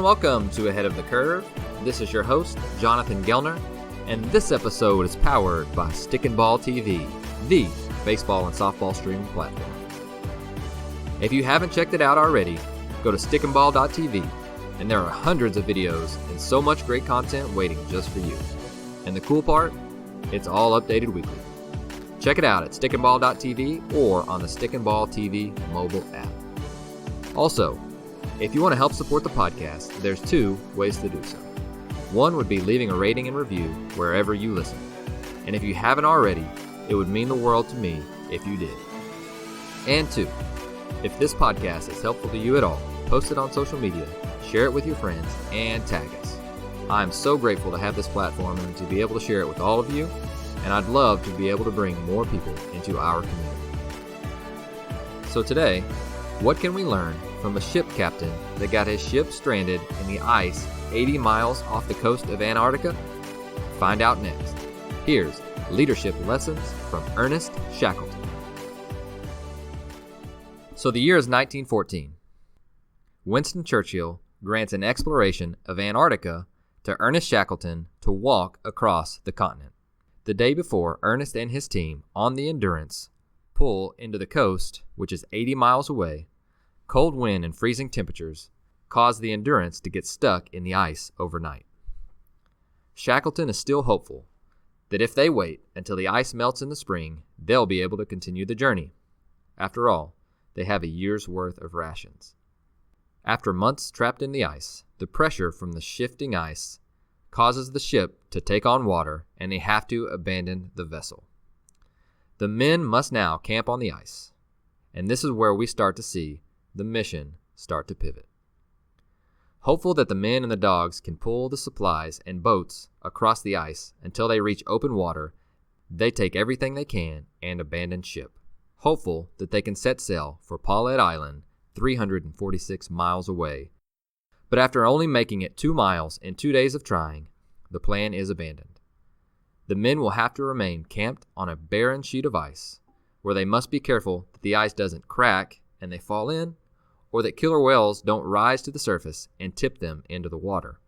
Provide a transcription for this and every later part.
welcome to Ahead of the Curve. This is your host, Jonathan Gelner, and this episode is powered by Stick and Ball TV, the baseball and softball streaming platform. If you haven't checked it out already, go to stickandball.tv, and there are hundreds of videos and so much great content waiting just for you. And the cool part? It's all updated weekly. Check it out at stickandball.tv or on the Stick and Ball TV mobile app. Also, if you want to help support the podcast, there's two ways to do so. One would be leaving a rating and review wherever you listen. And if you haven't already, it would mean the world to me if you did. And two, if this podcast is helpful to you at all, post it on social media, share it with your friends, and tag us. I'm so grateful to have this platform and to be able to share it with all of you, and I'd love to be able to bring more people into our community. So today, what can we learn from a ship captain that got his ship stranded in the ice 80 miles off the coast of Antarctica? Find out next. Here's Leadership Lessons from Ernest Shackleton. So the year is 1914. Winston Churchill grants an exploration of Antarctica to Ernest Shackleton to walk across the continent. The day before, Ernest and his team on the Endurance pull into the coast, which is 80 miles away. Cold wind and freezing temperatures cause the Endurance to get stuck in the ice overnight. Shackleton is still hopeful that if they wait until the ice melts in the spring, they'll be able to continue the journey. After all, they have a year's worth of rations. After months trapped in the ice, the pressure from the shifting ice causes the ship to take on water, and they have to abandon the vessel. The men must now camp on the ice, and this is where we start to see the mission start to pivot. Hopeful that the men and the dogs can pull the supplies and boats across the ice until they reach open water, they take everything they can and abandon ship, hopeful that they can set sail for Paulet Island, 346 miles away. But after only making it 2 miles in 2 days of trying, the plan is abandoned. The men will have to remain camped on a barren sheet of ice, where they must be careful that the ice doesn't crack and they fall in, or that killer whales don't rise to the surface and tip them into the water.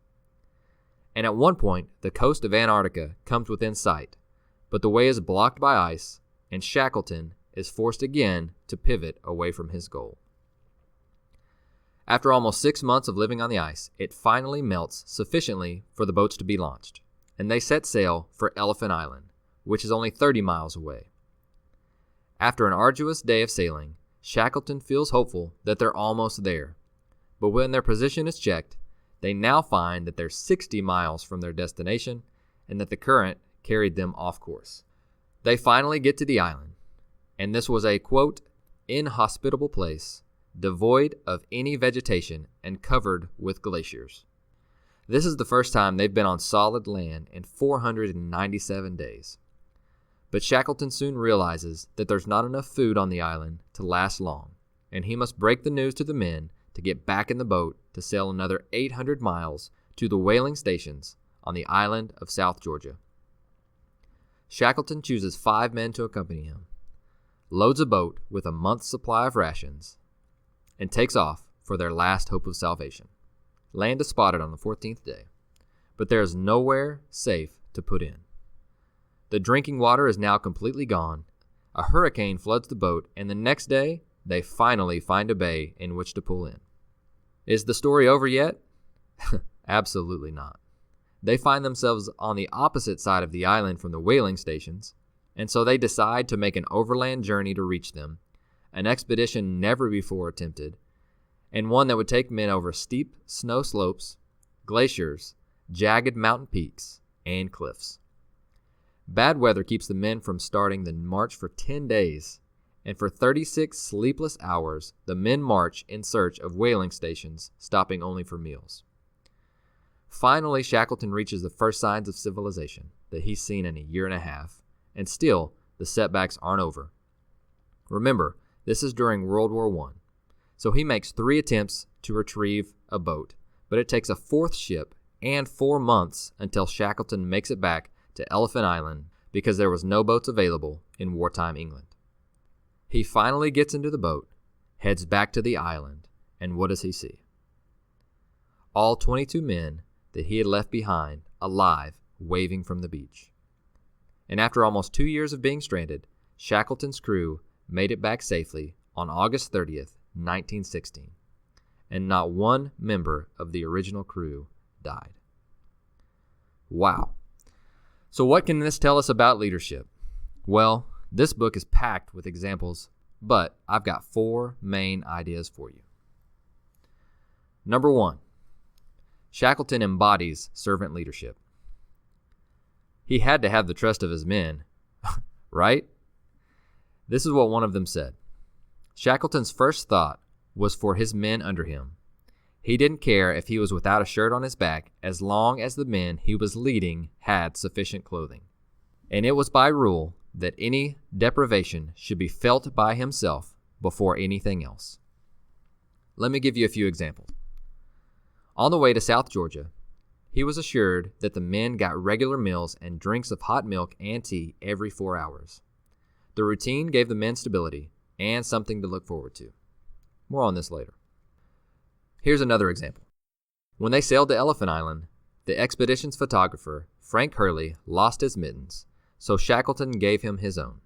And at one point, the coast of Antarctica comes within sight, but the way is blocked by ice, and Shackleton is forced again to pivot away from his goal. After almost 6 months of living on the ice, it finally melts sufficiently for the boats to be launched, and they set sail for Elephant Island, which is only 30 miles away. After an arduous day of sailing, Shackleton feels hopeful that they're almost there, but when their position is checked, they now find that they're 60 miles from their destination and that the current carried them off course. They finally get to the island, and this was a, quote, inhospitable place, devoid of any vegetation and covered with glaciers. This is the first time they've been on solid land in 497 days. But Shackleton soon realizes that there's not enough food on the island to last long, and he must break the news to the men to get back in the boat to sail another 800 miles to the whaling stations on the island of South Georgia. Shackleton chooses 5 men to accompany him, loads a boat with a month's supply of rations, and takes off for their last hope of salvation. Land is spotted on the 14th day, but there is nowhere safe to put in. The drinking water is now completely gone. A hurricane floods the boat, and the next day, they finally find a bay in which to pull in. Is the story over yet? Absolutely not. They find themselves on the opposite side of the island from the whaling stations, and so they decide to make an overland journey to reach them, an expedition never before attempted, and one that would take men over steep snow slopes, glaciers, jagged mountain peaks, and cliffs. Bad weather keeps the men from starting the march for 10 days, and for 36 sleepless hours, the men march in search of whaling stations, stopping only for meals. Finally, Shackleton reaches the first signs of civilization that he's seen in a year and a half, and still, the setbacks aren't over. Remember, this is during World War I, so he makes 3 attempts to retrieve a boat, but it takes a 4th ship and 4 months until Shackleton makes it back to Elephant Island because there was no boats available in wartime England. He finally gets into the boat, heads back to the island, and what does he see? all 22 men that he had left behind alive, waving from the beach. And after almost 2 years of being stranded, Shackleton's crew made it back safely on August 30th, 1916, and not one member of the original crew died. Wow. So what can this tell us about leadership? Well, this book is packed with examples, but I've got 4 main ideas for you. Number 1, Shackleton embodies servant leadership. He had to have the trust of his men, right? This is what one of them said. Shackleton's first thought was for his men under him. He didn't care if he was without a shirt on his back as long as the men he was leading had sufficient clothing. And it was by rule that any deprivation should be felt by himself before anything else. Let me give you a few examples. On the way to South Georgia, he was assured that the men got regular meals and drinks of hot milk and tea every 4 hours. The routine gave the men stability and something to look forward to. More on this later. Here's another example. When they sailed to Elephant Island, the expedition's photographer, Frank Hurley, lost his mittens, so Shackleton gave him his own.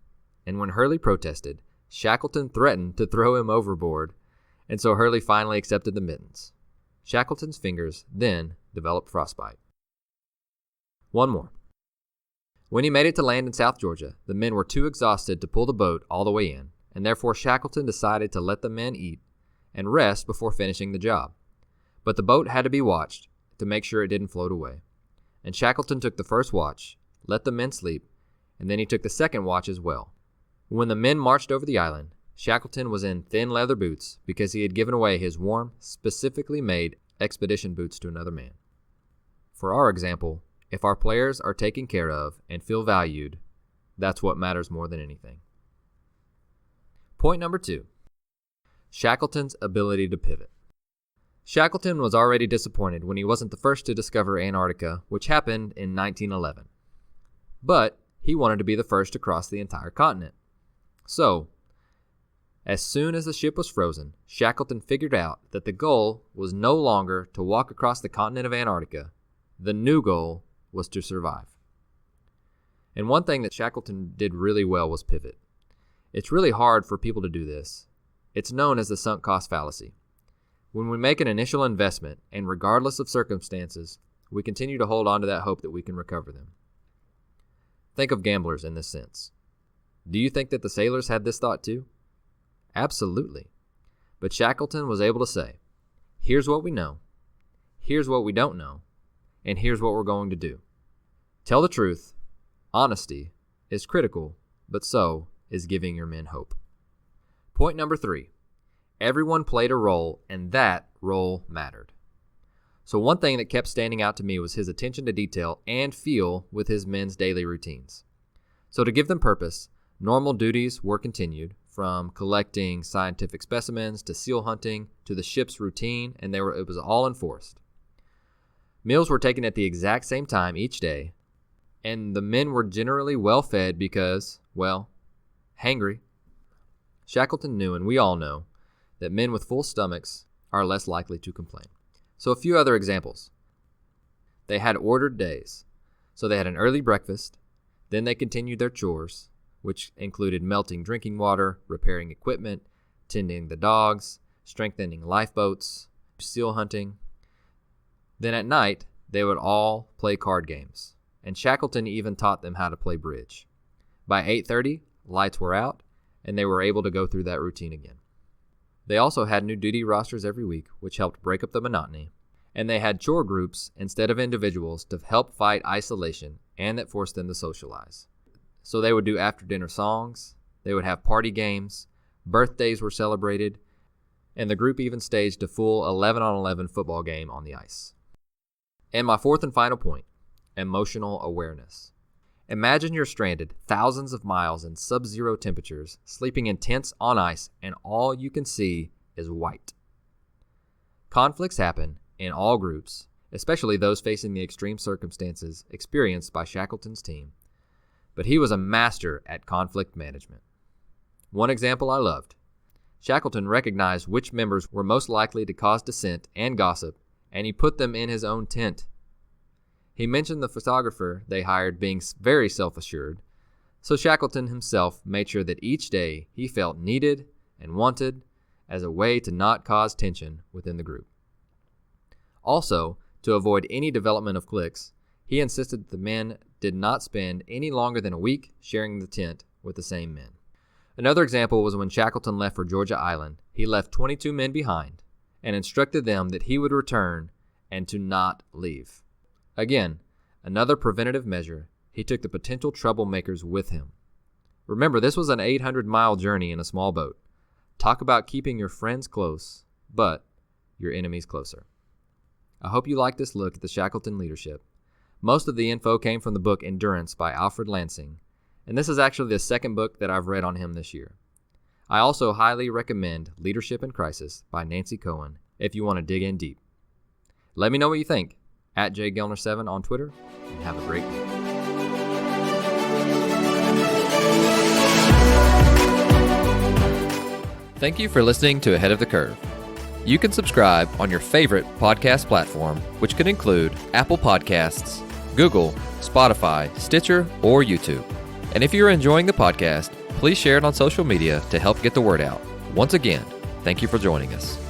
And when Hurley protested, Shackleton threatened to throw him overboard, and so Hurley finally accepted the mittens. Shackleton's fingers then developed frostbite. One more. When he made it to land in South Georgia, the men were too exhausted to pull the boat all the way in, and therefore Shackleton decided to let the men eat and rest before finishing the job. But the boat had to be watched to make sure it didn't float away. And Shackleton took the first watch, let the men sleep, and then he took the second watch as well. When the men marched over the island, Shackleton was in thin leather boots because he had given away his warm, specifically made expedition boots to another man. For our example, if our players are taken care of and feel valued, that's what matters more than anything. Point number 2. Shackleton's ability to pivot. Shackleton was already disappointed when he wasn't the first to discover Antarctica, which happened in 1911. But he wanted to be the first to cross the entire continent. So, as soon as the ship was frozen, Shackleton figured out that the goal was no longer to walk across the continent of Antarctica. The new goal was to survive. And one thing that Shackleton did really well was pivot. It's really hard for people to do this. It's known as the sunk cost fallacy. When we make an initial investment, and regardless of circumstances, we continue to hold on to that hope that we can recover them. Think of gamblers in this sense. Do you think that the sailors had this thought too? Absolutely. But Shackleton was able to say, here's what we know, here's what we don't know, and here's what we're going to do. Tell the truth. Honesty is critical, but so is giving your men hope. Point number 3. Everyone played a role, and that role mattered. So one thing that kept standing out to me was his attention to detail and feel with his men's daily routines. So to give them purpose, normal duties were continued, from collecting scientific specimens to seal hunting to the ship's routine, and it was all enforced. Meals were taken at the exact same time each day, and the men were generally well fed because, well, hangry. Shackleton knew, and we all know, that men with full stomachs are less likely to complain. So a few other examples. They had ordered days. So they had an early breakfast, then they continued their chores, which included melting drinking water, repairing equipment, tending the dogs, strengthening lifeboats, seal hunting. Then at night, they would all play card games, and Shackleton even taught them how to play bridge. By 8:30, lights were out, and they were able to go through that routine again. They also had new duty rosters every week, which helped break up the monotony, and they had chore groups instead of individuals to help fight isolation and that forced them to socialize. So they would do after-dinner songs, they would have party games, birthdays were celebrated, and the group even staged a full 11-on-11 football game on the ice. And my fourth and final point, emotional awareness. Imagine you're stranded thousands of miles in sub-zero temperatures, sleeping in tents on ice, and all you can see is white. Conflicts happen in all groups, especially those facing the extreme circumstances experienced by Shackleton's team, but he was a master at conflict management. One example I loved. Shackleton recognized which members were most likely to cause dissent and gossip, and he put them in his own tent. He mentioned the photographer they hired being very self-assured, so Shackleton himself made sure that each day he felt needed and wanted as a way to not cause tension within the group. Also, to avoid any development of cliques, he insisted that the men did not spend any longer than a week sharing the tent with the same men. Another example was when Shackleton left for Georgia Island. He left 22 men behind and instructed them that he would return and to not leave. Again, another preventative measure. He took the potential troublemakers with him. Remember, this was an 800-mile journey in a small boat. Talk about keeping your friends close, but your enemies closer. I hope you like this look at the Shackleton leadership. Most of the info came from the book Endurance by Alfred Lansing, and this is actually the second book that I've read on him this year. I also highly recommend Leadership in Crisis by Nancy Cohen if you want to dig in deep. Let me know what you think at JGellner7 on Twitter, and have a great week. Thank you for listening to Ahead of the Curve. You can subscribe on your favorite podcast platform, which could include Apple Podcasts, Google, Spotify, Stitcher, or YouTube. And if you're enjoying the podcast, please share it on social media to help get the word out. Once again, thank you for joining us.